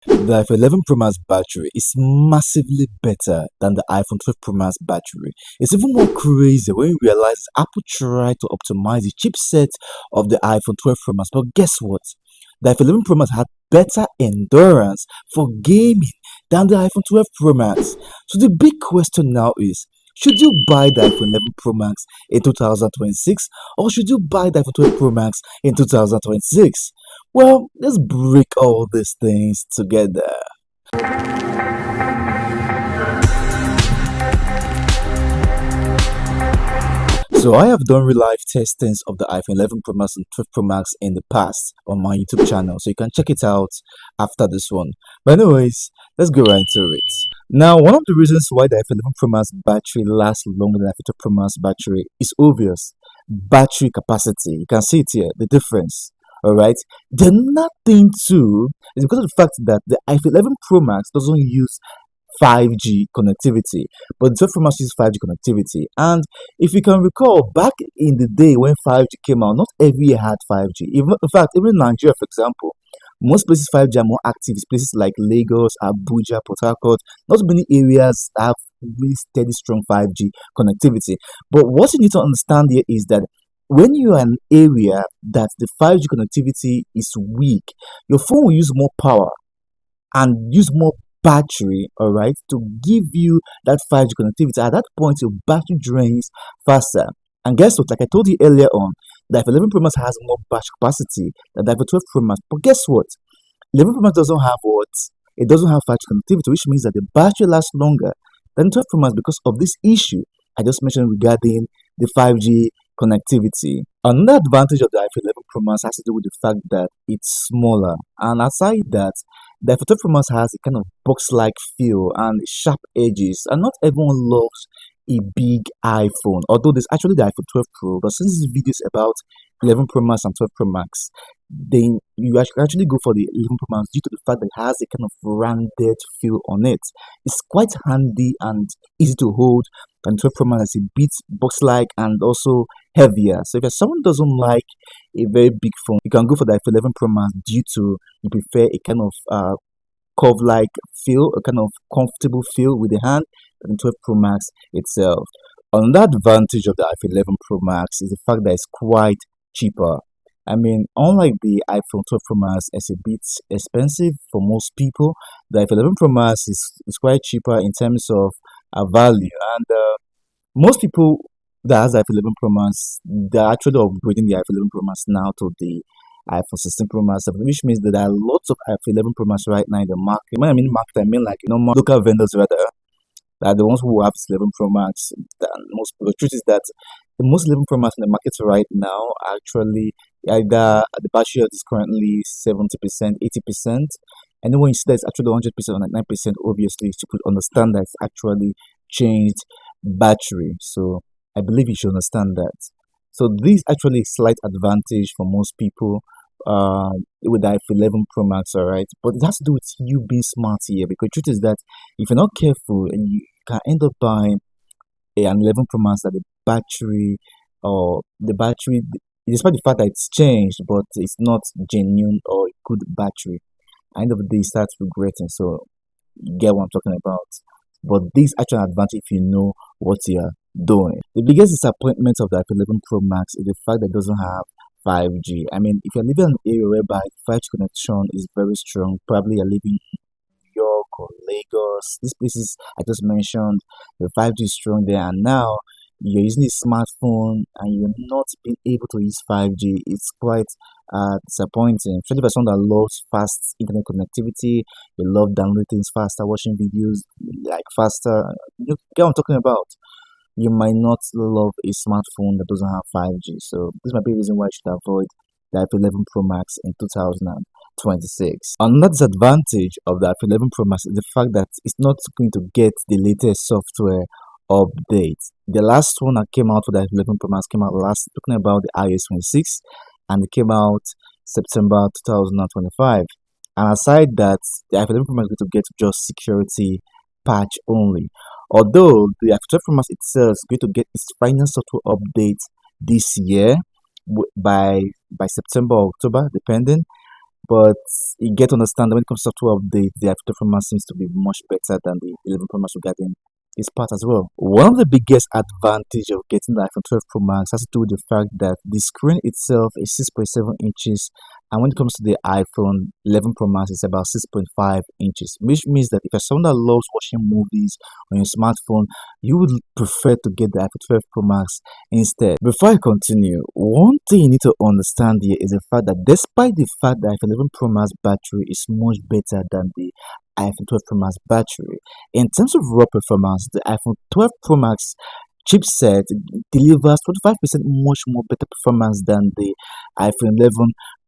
The iPhone 11 Pro Max battery is massively better than the iPhone 12 Pro Max battery. It's even more crazy when you realize Apple tried to optimize the chipset of the iPhone 12 Pro Max, but guess what? The iPhone 11 Pro Max had better endurance for gaming than the iPhone 12 Pro Max. So the big question now is, should you buy the iPhone 11 Pro Max in 2026 or should you buy the iPhone 12 Pro Max in 2026? Well, let's break all these things together. So I have done real life testings of the iPhone 11 Pro Max and 12 Pro Max in the past on my YouTube channel, so you can check it out after this one. But anyways, let's go right into it. Now, one of the reasons why the iPhone 11 Pro Max battery lasts longer than the iPhone 12 Pro Max battery is obvious. Battery capacity. You can see it here, the difference. Alright. The another thing too is because of the fact that the iPhone 11 Pro Max doesn't use 5G connectivity, but the 12 Pro Max uses 5G connectivity. And if you can recall, back in the day when 5G came out, not every year had 5G. Even, in fact, even in Nigeria, for example, most places 5G are more active. It's places like Lagos, Abuja, Port Harcourt. Not many areas have really steady, strong 5G connectivity. But what you need to understand here is that when you are in an area that the 5G connectivity is weak, your phone will use more power and use more battery, all right, to give you that 5G connectivity. At that point, your battery drains faster. And guess what? Like I told you earlier on, the iPhone 11 Pro Max has more battery capacity than the iPhone 12 Pro Max. But guess what? 11 Pro Max doesn't have what? It doesn't have 5G connectivity, which means that the battery lasts longer than 12 Pro Max because of this issue I just mentioned regarding the 5G connectivity. Another advantage of the iPhone 11 Pro Max has to do with the fact that it's smaller. And aside that, the iPhone 12 Pro Max has a kind of box-like feel and sharp edges, and not everyone loves a big iPhone. Although there's actually the iPhone 12 Pro, but since this video is about 11 Pro Max and 12 Pro Max, then you actually go for the 11 Pro Max due to the fact that it has a kind of rounded feel on it. It's quite handy and easy to hold, and 12 Pro Max is a bit box-like and also heavier. So if someone doesn't like a very big phone, you can go for the iPhone 11 Pro Max due to you prefer a kind of curve-like feel, a kind of comfortable feel with the hand than 12 Pro Max itself. Another advantage of the iPhone 11 Pro Max is the fact that it's quite cheaper. I mean, unlike the iPhone 12 Pro Max, it's a bit expensive for most people. The iPhone 11 Pro Max is quite cheaper in terms of value, and most people that has iPhone 11 Pro Max, they're actually upgrading the iPhone 11 Pro Max now to the iPhone 16 Pro Max, which means that there are lots of iPhone 11 Pro Max right now in the market. When I mean market, I mean like local vendors rather, that are the ones who have 11 Pro Max. Most the truth is that the most 11 Pro Max in the market right now actually either the battery health is currently 70%, 80%. And then when you see that it's actually 100% or 99%, obviously you could understand that it's actually changed battery. So I believe you should understand that. So this actually a slight advantage for most people with the iPhone 11 Pro Max, alright. But it has to do with you being smart here, because the truth is that if you're not careful, and you can end up buying an 11 Pro Max that the battery or the battery, despite the fact that it's changed, but it's not genuine or a good battery. At the end of the day, you start regretting. So you get what I'm talking about. But this actually an advantage if you know what you're doing. The biggest disappointment of the iPhone 11 Pro Max is the fact that it doesn't have 5G. I mean, if you're living in an area whereby 5G connection is very strong, probably you're living in New York or Lagos, these places I just mentioned, the 5G is strong there, and now you're using a smartphone and you're not being able to use 5G. It's quite disappointing, especially for someone that loves fast internet connectivity. You love downloading things faster, watching videos like faster. You get what I'm talking about. You might not love a smartphone that doesn't have 5G. So this might be a reason why you should avoid the iPhone 11 Pro Max in 2026. Another disadvantage of the iPhone 11 Pro Max is the fact that it's not going to get the latest software update. The last one that came out for the iPhone 11 Pro Max came out last, talking about the iOS 26, and it came out September 2025. And aside that, the iPhone 11 Pro Max is going to get just security patch only. Although the iPhone 12 Pro Max itself is going to get its final software update this year by September or October, depending. But you get to understand that when it comes to software update, the iPhone 12 Pro Max seems to be much better than the 11 Pro Max regarding this part as well. One of the biggest advantage of getting the iPhone 12 Pro Max has to do with the fact that the screen itself is 6.7 inches, and when it comes to the iPhone 11 Pro Max, it's about 6.5 inches, which means that if you're someone that loves watching movies on your smartphone, you would prefer to get the iPhone 12 Pro Max instead. Before I continue, one thing you need to understand here is the fact that despite the fact that iPhone 11 Pro Max battery is much better than the iPhone 12 Pro Max battery, in terms of raw performance, the iPhone 12 Pro Max chipset delivers 25% much more better performance than the iPhone 11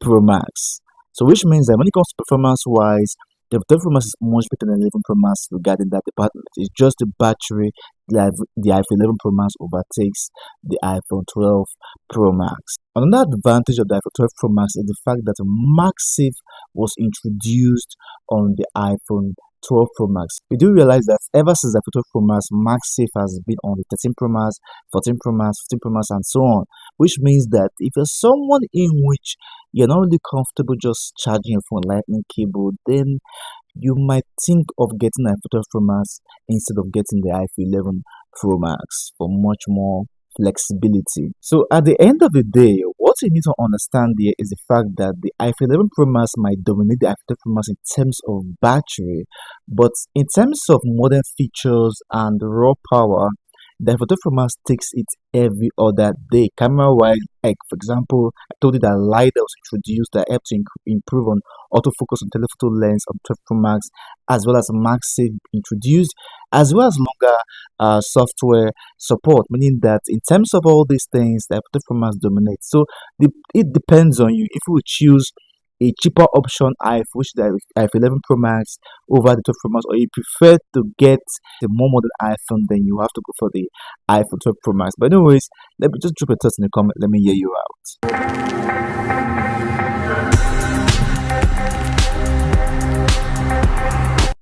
Pro Max. So which means that when it comes to performance wise, the 12 Pro Max is much better than 11 Pro Max regarding that department. It's just the battery the iPhone 11 Pro Max overtakes the iPhone 12 Pro Max. Another advantage of the iPhone 12 Pro Max is the fact that MagSafe was introduced on the iPhone 12 Pro Max. We do realize that ever since the iPhone 12 Pro Max, MagSafe has been on the 13 Pro Max, 14 Pro Max, 15 Pro Max, and so on. Which means that if you're someone in which you're not really comfortable just charging your phone lightning cable, then you might think of getting an iPhone 12 Pro Max instead of getting the iPhone 11 Pro Max for much more flexibility. So at the end of the day, what you need to understand here is the fact that the iPhone 11 Pro Max might dominate the iPhone 12 Pro Max in terms of battery, but in terms of modern features and raw power, the iPhone 12 Pro Max takes it every other day. Camera wise, like for example, I told you that LiDAR was introduced that helped to improve on autofocus on telephoto lens on 12 Pro Max, as well as MagSafe introduced, as well as longer software support, meaning that in terms of all these things, the iPhone 12 Pro Max dominates. So it depends on you. If you would choose a cheaper option, which is the iPhone 11 Pro Max over the 12 Pro Max, or you prefer to get the more modern iPhone, then you have to go for the iPhone 12 Pro Max. But anyways, let me just drop a thought in the comment. Let me hear you out.